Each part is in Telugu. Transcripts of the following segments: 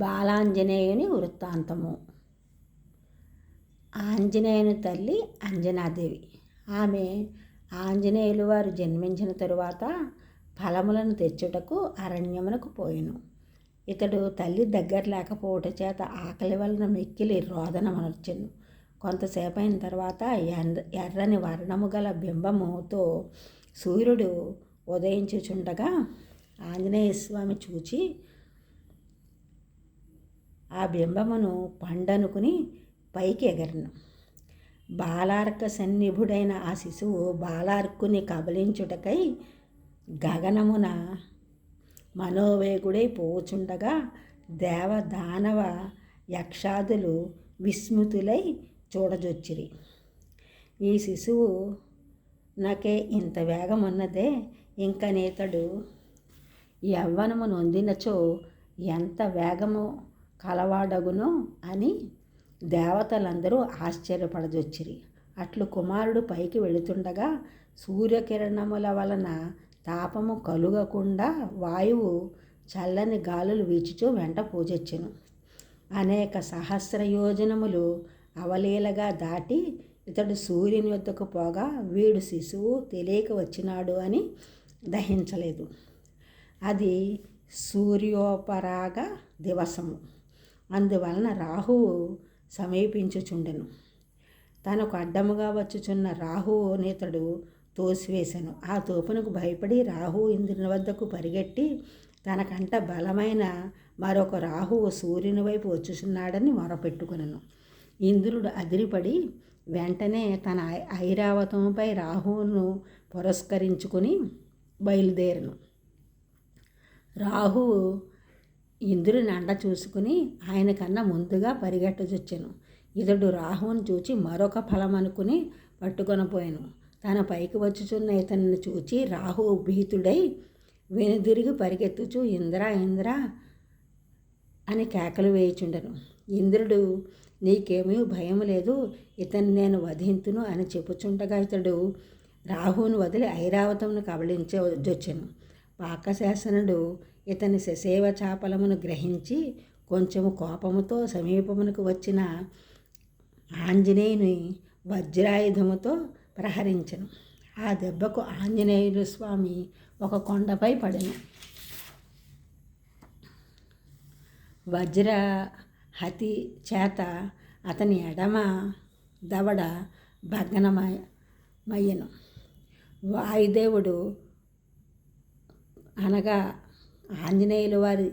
బాలాంజనేయుని వృత్తాంతము. ఆంజనేయుని తల్లి అంజనాదేవి. ఆమె ఆంజనేయులు వారు జన్మించిన తరువాత ఫలములను తెచ్చుటకు అరణ్యమునకు పోయెను. ఇతడు తల్లి దగ్గర లేకపోవట చేత ఆకలి వలన మిక్కిలి రోదనమనర్చెను. కొంతసేపైన తర్వాత ఎర్రని వర్ణము గల బింబముతో సూర్యుడు ఉదయించుచుండగా ఆంజనేయ స్వామి చూచి ఆ బింబమును పండనుకుని పైకి ఎగరను. బాలార్క సన్నిభుడైన ఆ శిశువు బాలార్కుని కబలించుటకై గగనమున మనోవేగుడై పోచుండగా దేవ దానవ యక్షాదులు విస్మృతులై చూడజొచ్చిరి. ఈ శిశువు నాకే ఇంత వేగమున్నదే, ఇంకనేతడు యవ్వనము నొందినచో ఎంత వేగము కలవాడగునో అని దేవతలందరూ ఆశ్చర్యపడజొచ్చిరి. అట్లు కుమారుడు పైకి వెళుతుండగా సూర్యకిరణముల వలన తాపము కలుగకుండా వాయువు చల్లని గాలులు వీచుచూ వెంట పూజొచ్చెను. అనేక సహస్ర యోజనములు అవలీలగా దాటి ఇతడు సూర్యుని వద్దకు పోగా వీడు శిశువు తెలియక వచ్చినాడు అని దహించలేదు. అది సూర్యోపరాగ దివసము. అందువలన రాహువు సమీపించుచుండెను. తనకు అడ్డముగా వచ్చుచున్న రాహువునితడు తోసివేశను. ఆ తోపునకు భయపడి రాహువు ఇంద్రుని వద్దకు పరిగెట్టి తనకంట బలమైన మరొక రాహువు సూర్యుని వైపు వచ్చుచున్నాడని మొరపెట్టుకొనెను. ఇంద్రుడు అదిరిపడి వెంటనే తన ఐరావతముపై రాహువును పురస్కరించుకుని బయలుదేరను. రాహువు ఇంద్రుని అండ చూసుకుని ఆయన కన్నా ముందుగా పరిగెట్టజొచ్చెను. ఇతడు రాహువును చూచి మరొక ఫలమనుకుని పట్టుకొనపోయాను. తన పైకి వచ్చుచున్న ఇతన్ని చూచి రాహువు భీతుడై వెనుదిరిగి పరిగెత్తుచు ఇంద్రా ఇంద్రా అని కేకలు వేయుచుండెను. ఇంద్రుడు నీకేమీ భయం లేదు, ఇతన్ని నేను వధింతును అని చెప్పుచుండగా ఇతడు రాహువును వదిలి ఐరావతమును కబళించొచ్చెను. పాకశాసనుడు ఇతని శశేవ చాపలమును గ్రహించి కొంచెము కోపముతో సమీపమునకు వచ్చిన ఆంజనేయుని వజ్రాయుధముతో ప్రహరించెను. ఆ దెబ్బకు ఆంజనేయులు స్వామి ఒక కొండపై పడెను. వజ్రహతి చేత అతని ఎడమ దవడ భగ్నమయ్యెను. వాయుదేవుడు అనగా ఆంజనేయుల వారి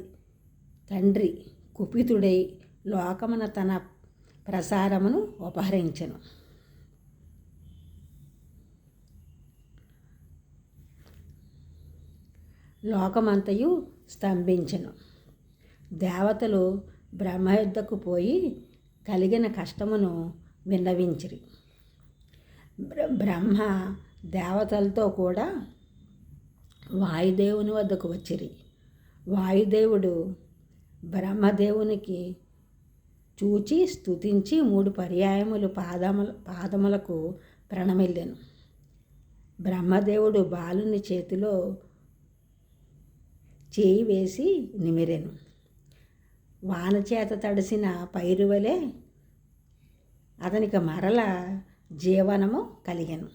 తండ్రి కుపితుడై లోకమున తన ప్రసారమును ఉపహరించెను. లోకమంతయు స్తంభించెను. దేవతలు బ్రహ్మ యుద్ధకు పోయి కలిగిన కష్టమును విన్నవించిరి. బ్రహ్మ దేవతలతో కూడా వాయుదేవుని వద్దకు వచ్చిరి. వాయుదేవుడు బ్రహ్మదేవునికి చూచి స్తుతించి 3 పర్యాయములు పాదములకు ప్రణమిల్లెను. బ్రహ్మదేవుడు బాలుని చేతిలో చేయి వేసి నిమిరెను. వానచేత తడిసిన పైరువలే అతనికి మరల జీవనము కలిగెను.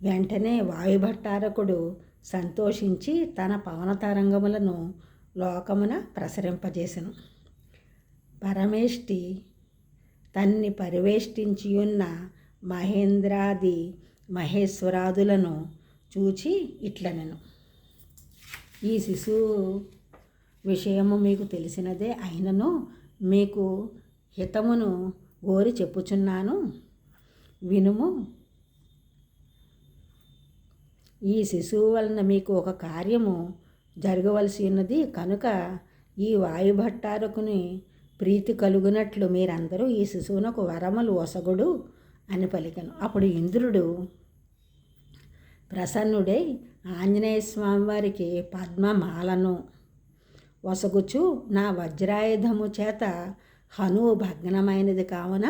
వెంటనే వాయుభట్టారకుడు సంతోషించి తన పవన తరంగములను లోకమున ప్రసరింపజేసెను. పరమేష్టి తన్ని పరివేష్టించియున్న మహేంద్రాది మహేశ్వరాదులను చూచి ఇట్లనెను. ఈ శిశువు విషయము మీకు తెలిసినదే అయినను మీకు హితమును గోరి చెప్పుచున్నాను వినుము. ఈ శిశువు వలన మీకు ఒక కార్యము జరగవలసి ఉన్నది కనుక ఈ వాయుభట్టారకుని ప్రీతి కలుగునట్లు మీరందరూ ఈ శిశువునకు వరములు ఒసగుడు అని పలికెను. అప్పుడు ఇంద్రుడు ప్రసన్నుడై ఆంజనేయ స్వామి వారికి పద్మమాలను ఒసగుచు నా వజ్రాయుధము చేత హనువు భగ్నమైనది కావున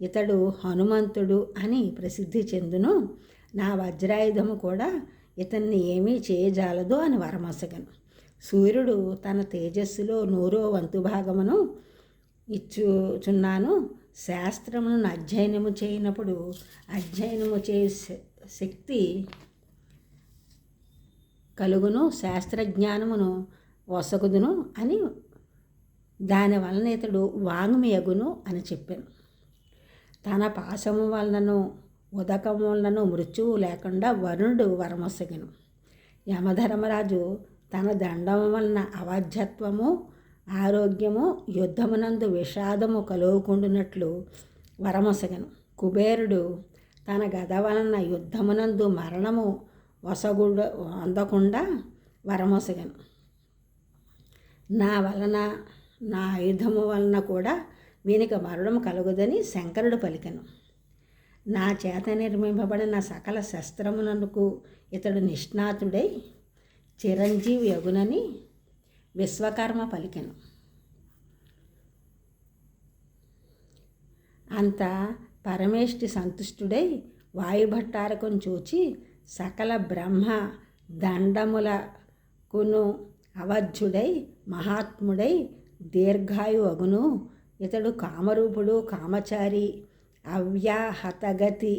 ఇతడు హనుమంతుడు అని ప్రసిద్ధి చెందును. నా వజ్రాయుధము కూడా ఇతన్ని ఏమీ చేయజాలదు అని వరమొసగను. సూర్యుడు తన తేజస్సులో 100వ వంతు భాగమును ఇచ్చుచున్నాను. శాస్త్రములను అధ్యయనము చేయనప్పుడు అధ్యయనము చే శక్తి కలుగును, శాస్త్రజ్ఞానమును వసగుదును అని దాని వలన ఇతడు వాంగ్మయగును అని చెప్పాను. తన పాశము వలనను ఉదకము వలనను మృత్యువు లేకుండా వరుణుడు వరమొసగెను. యమధర్మరాజు తన దండము వలన అవాధ్యత్వము, ఆరోగ్యము, యుద్ధమునందు విషాదము కలుగుకుండునట్లు వరమొసగెను. కుబేరుడు తన గద వలన యుద్ధమునందు మరణము అందకుండా వరమొసగెను. నా వలన, నా ఆయుధము వలన కూడా వీనికి మరణం కలుగుదని శంకరుడు పలికెను. నా చేత నిర్మింపబడిన సకల శస్త్రమునకు ఇతడు నిష్ణాతుడై చిరంజీవి యగునని విశ్వకర్మ పలికెను. అంత పరమేష్టి సంతుష్టుడై వాయుభట్టారకును చూచి సకల బ్రహ్మ దండములకును అవధ్యుడై మహాత్ముడై దీర్ఘాయు అగును. ఇతడు కామరూపుడు, కామచారి, అవ్యాహతగతి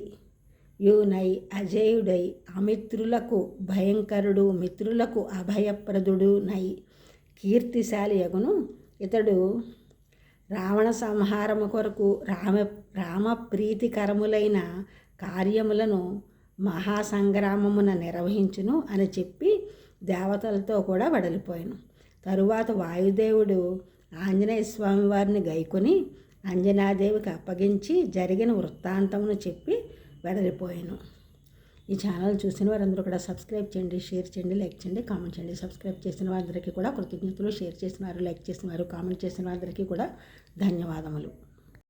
యునై అజేయుడై అమిత్రులకు భయంకరుడు, మిత్రులకు అభయప్రదుడు నై కీర్తిశాలి అగును. ఇతడు రావణ సంహారము కొరకు రామప్రీతికరములైన కార్యములను మహాసంగ్రామమున నిర్వహించును అని చెప్పి దేవతలతో కూడా వెడలిపోయాను. తరువాత వాయుదేవుడు ఆంజనేయ స్వామి వారిని గైకొని అంజనాదేవికి అప్పగించి జరిగిన వృత్తాంతమును చెప్పి వెడలిపోయాను. ఈ ఛానల్ చూసిన వారందరూ కూడా సబ్స్క్రైబ్ చేయండి, షేర్ చేయండి, లైక్ చేయండి, కామెంట్ చేయండి. సబ్స్క్రైబ్ చేసిన వారందరికీ కూడా కృతజ్ఞతలు. షేర్ చేసిన వారు, లైక్ చేసిన వారు, కామెంట్ చేసిన వారందరికీ కూడా ధన్యవాదములు.